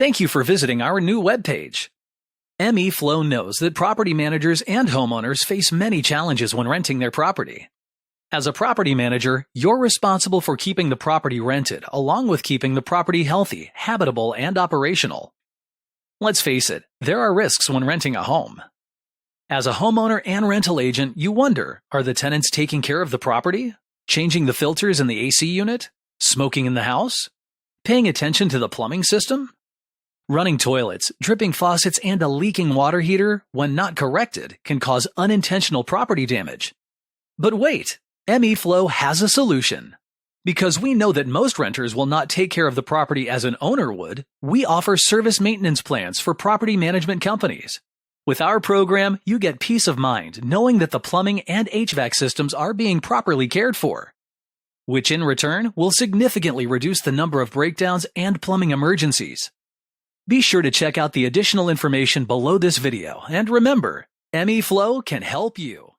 Thank you for visiting our new webpage. ME-Flow knows that property managers and homeowners face many challenges when renting their property. As a property manager, you're responsible for keeping the property rented, along with keeping the property healthy, habitable, and operational. Let's face it, there are risks when renting a home. As a homeowner and rental agent, you wonder, are the tenants taking care of the property? Changing the filters in the AC unit? Smoking in the house? Paying attention to the plumbing system? Running toilets, dripping faucets, and a leaking water heater, when not corrected, can cause unintentional property damage. But wait, ME-Flow has a solution. Because we know that most renters will not take care of the property as an owner would, we offer service maintenance plans for property management companies. With our program, you get peace of mind knowing that the plumbing and HVAC systems are being properly cared for, which in return will significantly reduce the number of breakdowns and plumbing emergencies. Be sure to check out the additional information below this video, and remember, ME-Flow can help you.